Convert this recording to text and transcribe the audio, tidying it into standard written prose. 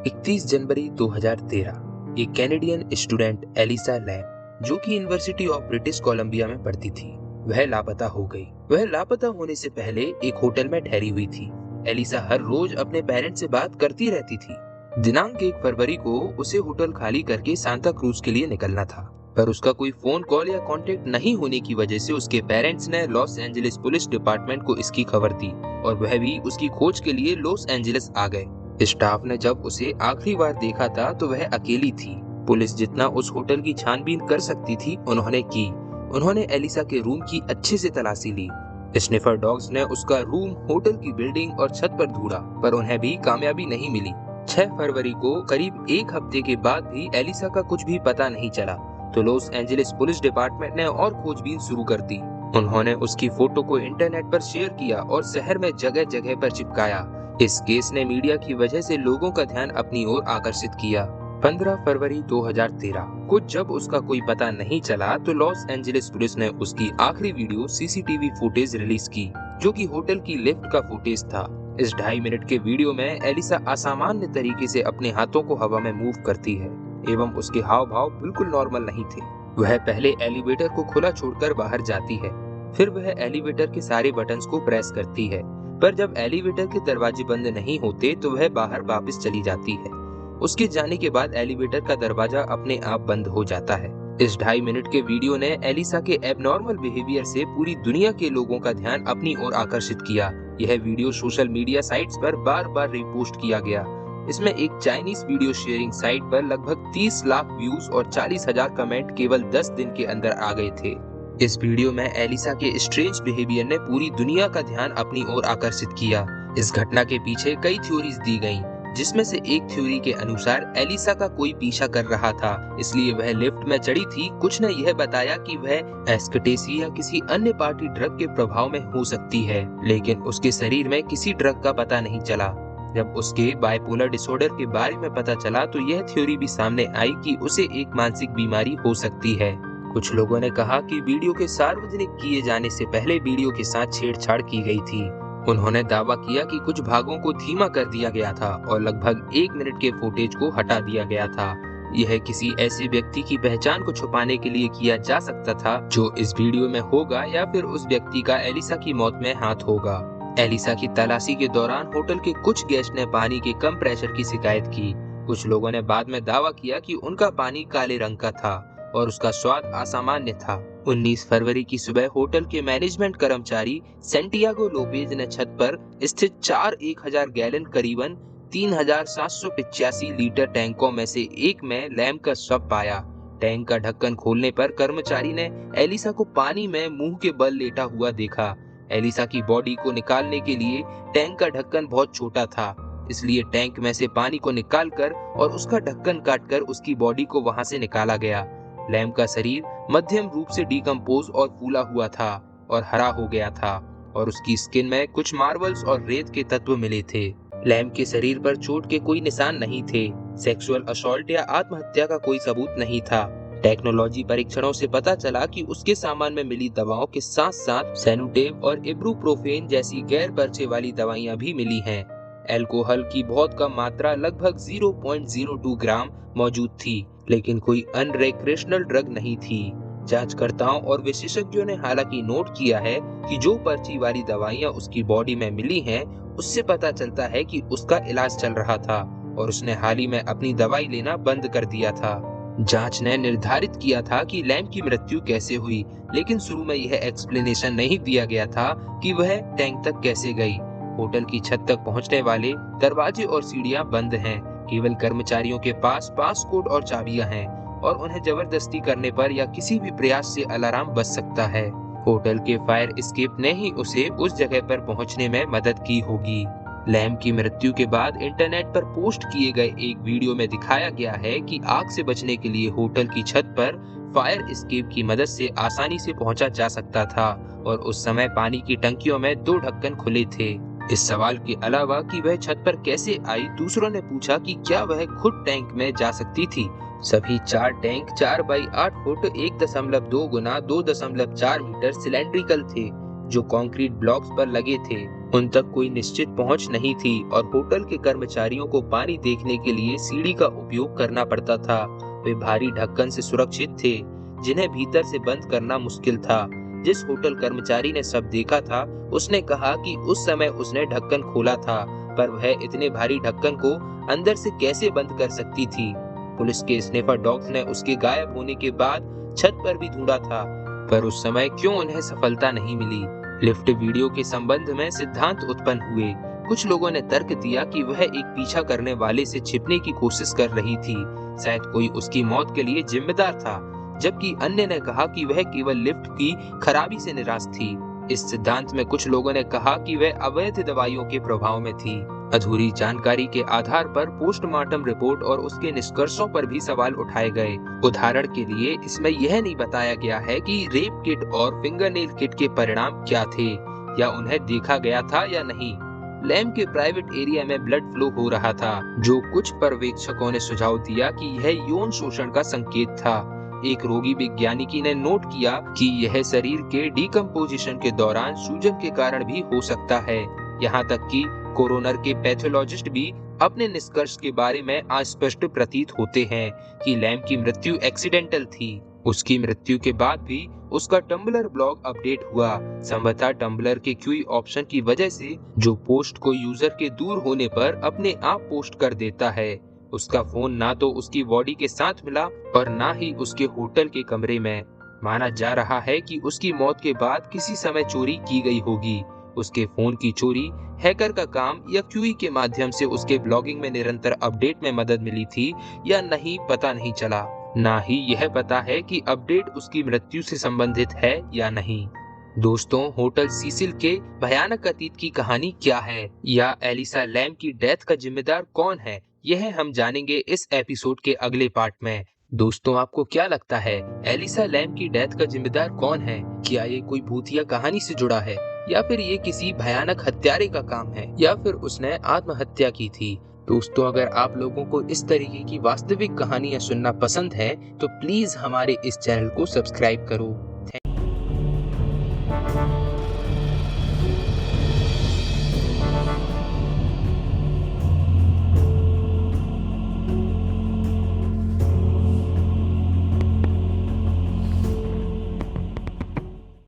31 जनवरी 2013 एक Canadian student Elisa lamb, जो कि यूनिवर्सिटी ऑफ ब्रिटिश कोलंबिया में पढ़ती थी, वह लापता हो गई। वह लापता होने से पहले एक होटल में ठहरी हुई थी। एलिसा हर रोज अपने पेरेंट्स से बात करती रहती थी। दिनांक 1 फरवरी को उसे होटल खाली करके सांता क्रूज के लिए निकलना था, पर उसका कोई फोन कॉल या कांटेक्ट नहीं होने की वजह से उसके पेरेंट्स ने लॉस एंजलिस पुलिस डिपार्टमेंट को इसकी खबर दी और वह भी उसकी खोज के लिए लॉस एंजलिस आ गए। स्टाफ ने जब उसे आखिरी बार देखा था तो वह अकेली थी। पुलिस जितना उस होटल की छानबीन कर सकती थी उन्होंने की। उन्होंने एलिसा के रूम की अच्छे से तलाशी ली। स्निफर डॉग्स ने उसका रूम, होटल की बिल्डिंग और छत पर ढूंढा, पर उन्हें भी कामयाबी नहीं मिली। 6 फरवरी को करीब एक हफ्ते के बाद भी एलिसा का कुछ भी पता नहीं चला, तो लॉस एंजलिस पुलिस डिपार्टमेंट ने और खोजबीन शुरू कर दी। उन्होंने उसकी फोटो को इंटरनेट पर शेयर किया और शहर में जगह जगह पर चिपकाया। इस केस ने मीडिया की वजह से लोगों का ध्यान अपनी ओर आकर्षित किया। 15 फरवरी 2013 को जब उसका कोई पता नहीं चला तो लॉस एंजलिस पुलिस ने उसकी आखिरी वीडियो सीसीटीवी फुटेज रिलीज की, जो कि होटल की लिफ्ट का फुटेज था। इस 2.5 मिनट के वीडियो में एलिसा असामान्य तरीके से अपने हाथों को हवा में मूव करती है एवं उसके हाव भाव बिल्कुल नॉर्मल नहीं थे। वह पहले एलिवेटर को खुला छोड़कर बाहर जाती है, फिर वह एलिवेटर के सारे बटन्स को प्रेस करती है, पर जब एलिवेटर के दरवाजे बंद नहीं होते तो वह बाहर वापस चली जाती है। उसके जाने के बाद एलिवेटर का दरवाजा अपने आप बंद हो जाता है। इस 2.5 मिनट के वीडियो ने एलिसा के एबनॉर्मल बिहेवियर से पूरी दुनिया के लोगों का ध्यान अपनी ओर आकर्षित किया। यह वीडियो सोशल मीडिया साइट्स पर बार बार रिपोस्ट किया गया। इसमें एक चाइनीज वीडियो शेयरिंग साइट पर लगभग 30 लाख व्यूज और 40,000 कमेंट केवल 10 दिन के अंदर आ गए थे। इस वीडियो में एलिसा के स्ट्रेंज बिहेवियर ने पूरी दुनिया का ध्यान अपनी ओर आकर्षित किया। इस घटना के पीछे कई थ्योरीज दी गईं, जिसमें से एक थ्योरी के अनुसार एलिसा का कोई पीछा कर रहा था, इसलिए वह लिफ्ट में चढ़ी थी। कुछ ने यह बताया कि वह एस्कटेसी या किसी अन्य पार्टी ड्रग के प्रभाव में हो सकती है, लेकिन उसके शरीर में किसी ड्रग का पता नहीं चला। जब उसके बाइपोलर डिसऑर्डर के बारे में पता चला तो यह थ्योरी भी सामने आई कि उसे एक मानसिक बीमारी हो सकती है। कुछ लोगों ने कहा कि वीडियो के सार्वजनिक किए जाने से पहले वीडियो के साथ छेड़छाड़ की गई थी। उन्होंने दावा किया कि कुछ भागों को धीमा कर दिया गया था और लगभग 1 मिनट के फुटेज को हटा दिया गया था। यह किसी ऐसे व्यक्ति की पहचान को छुपाने के लिए किया जा सकता था जो इस वीडियो में होगा, या फिर उस व्यक्ति का एलिसा की मौत में हाथ होगा। एलिसा की तलाशी के दौरान होटल के कुछ गेस्ट ने पानी के कम प्रेशर की शिकायत की। कुछ लोगों ने बाद में दावा किया कि उनका पानी काले रंग का था और उसका स्वाद असामान्य था। 19 फरवरी की सुबह होटल के मैनेजमेंट कर्मचारी सेंटियागो लोपेज ने छत पर स्थित 4 1000 गैलन करीबन 3785 लीटर टैंकों में से एक में लैम का शव पाया। टैंक का ढक्कन खोलने पर कर्मचारी ने एलिसा को पानी में मुंह के बल लेटा हुआ देखा। एलिसा की बॉडी को निकालने के लिए टैंक का ढक्कन बहुत छोटा था, इसलिए टैंक में से पानी को निकालकर और उसका ढक्कन काटकर उसकी बॉडी को वहां से निकाला गया। लैम का शरीर मध्यम रूप से डिकम्पोज और फूला हुआ था और हरा हो गया था, और उसकी स्किन में कुछ मार्बल्स और रेत के तत्व मिले थे। लैम के शरीर पर चोट के कोई निशान नहीं थे। सेक्सुअल असॉल्ट या आत्महत्या का कोई सबूत नहीं था। टेक्नोलॉजी परीक्षणों से पता चला कि उसके सामान में मिली दवाओं के साथ साथ सैनुटेव और इब्रुप्रोफेन जैसी गैर पर्चे वाली दवाइयां भी मिली हैं। अल्कोहल की बहुत कम मात्रा लगभग 0.02 ग्राम मौजूद थी, लेकिन कोई अनरिक्रिएशनल ड्रग नहीं थी। जांचकर्ताओं और विशेषज्ञों ने हालांकि नोट किया है कि जो पर्ची वाली दवाइयां उसकी बॉडी में मिली हैं, उससे पता चलता है कि उसका इलाज चल रहा था और उसने हाल ही में अपनी दवाई लेना बंद कर दिया था। जांच ने निर्धारित किया था कि लैम की मृत्यु कैसे हुई, लेकिन शुरू में यह एक्सप्लेनेशन नहीं दिया गया था कि वह टैंक तक कैसे गई। होटल की छत तक पहुंचने वाले दरवाजे और सीढ़ियां बंद हैं। केवल कर्मचारियों के पास पास कोड और चाबियां हैं और उन्हें जबरदस्ती करने पर या किसी भी प्रयास से अलार्म बज सकता है। होटल के फायर एस्केप ने ही उसे उस जगह पर पहुंचने में मदद की होगी। लैम की मृत्यु के बाद इंटरनेट पर पोस्ट किए गए एक वीडियो में दिखाया गया है कि आग से बचने के लिए होटल की छत पर फायर एस्केप की मदद से आसानी से पहुंचा जा सकता था और उस समय पानी की टंकियों में 2 ढक्कन खुले थे। इस सवाल के अलावा कि वह छत पर कैसे आई, दूसरों ने पूछा कि क्या वह खुद टैंक में जा सकती थी। सभी 4 टैंक 4 बाई 8 फुट 1.2 गुना 2.4 मीटर सिलेंड्रिकल थे, जो कंक्रीट ब्लॉक्स पर लगे थे। उन तक कोई निश्चित पहुंच नहीं थी और होटल के कर्मचारियों को पानी देखने के लिए सीढ़ी का उपयोग करना पड़ता था। वे भारी ढक्कन से सुरक्षित थे, जिन्हें भीतर से बंद करना मुश्किल था। जिस होटल कर्मचारी ने सब देखा था, उसने कहा कि उस समय उसने ढक्कन खोला था, पर वह इतने भारी ढक्कन को अंदर से कैसे बंद कर सकती थी। पुलिस के स्निफर डॉग्स ने उसके गायब होने के बाद छत पर भी ढूंढा था, पर उस समय क्यों उन्हें सफलता नहीं मिली। लिफ्ट वीडियो के संबंध में सिद्धांत उत्पन्न हुए। कुछ लोगों ने तर्क दिया कि वह एक पीछा करने वाले से छिपने की कोशिश कर रही थी, शायद कोई उसकी मौत के लिए जिम्मेदार था, जबकि अन्य ने कहा कि वह केवल लिफ्ट की खराबी से निराश थी। इस सिद्धांत में कुछ लोगों ने कहा कि वह अवैध दवाइयों के प्रभाव में थी। अधूरी जानकारी के आधार पर पोस्टमार्टम रिपोर्ट और उसके निष्कर्षों पर भी सवाल उठाए गए। उदाहरण के लिए इसमें यह नहीं बताया गया है कि रेप किट और फिंगरनेल किट के परिणाम क्या थे या उन्हें देखा गया था या नहीं। लैम के प्राइवेट एरिया में ब्लड फ्लो हो रहा था, जो कुछ पर्यवेक्षकों ने सुझाव दिया कि यह यौन शोषण का संकेत था। एक रोगी वैज्ञानिकी ने नोट किया कि यह शरीर के डिकम्पोजिशन के दौरान सूजन के कारण भी हो सकता है। यहाँ तक कि कोरोनर के पैथोलॉजिस्ट भी अपने निष्कर्ष के बारे में अस्पष्ट प्रतीत होते हैं कि लैम की मृत्यु एक्सीडेंटल थी। उसकी मृत्यु के बाद भी उसका टम्बलर ब्लॉग अपडेट हुआ, संभवतः टम्बलर के क्यूई ऑप्शन की वजह से, जो पोस्ट को यूजर के दूर होने पर अपने आप पोस्ट कर देता है। उसका फोन ना तो उसकी बॉडी के साथ मिला और ना ही उसके होटल के कमरे में। माना जा रहा है कि उसकी मौत के बाद किसी समय चोरी की गई होगी। उसके फोन की चोरी हैकर का काम या क्यूई के माध्यम से उसके ब्लॉगिंग में निरंतर अपडेट में मदद मिली थी या नहीं, पता नहीं चला। ना ही यह पता है कि अपडेट उसकी मृत्यु से संबंधित है या नहीं। दोस्तों, होटल सीसिल के भयानक अतीत की कहानी क्या है या एलिसा लैम की डेथ का जिम्मेदार कौन है, यह हम जानेंगे इस एपिसोड के अगले पार्ट में। दोस्तों, आपको क्या लगता है एलिसा लैम की डेथ का जिम्मेदार कौन है? क्या ये कोई भूतिया कहानी से जुड़ा है या फिर ये किसी भयानक हत्यारे का काम है या फिर उसने आत्महत्या की थी? दोस्तों, अगर आप लोगों को इस तरीके की वास्तविक कहानियां सुनना पसंद है तो प्लीज हमारे इस चैनल को सब्सक्राइब करो।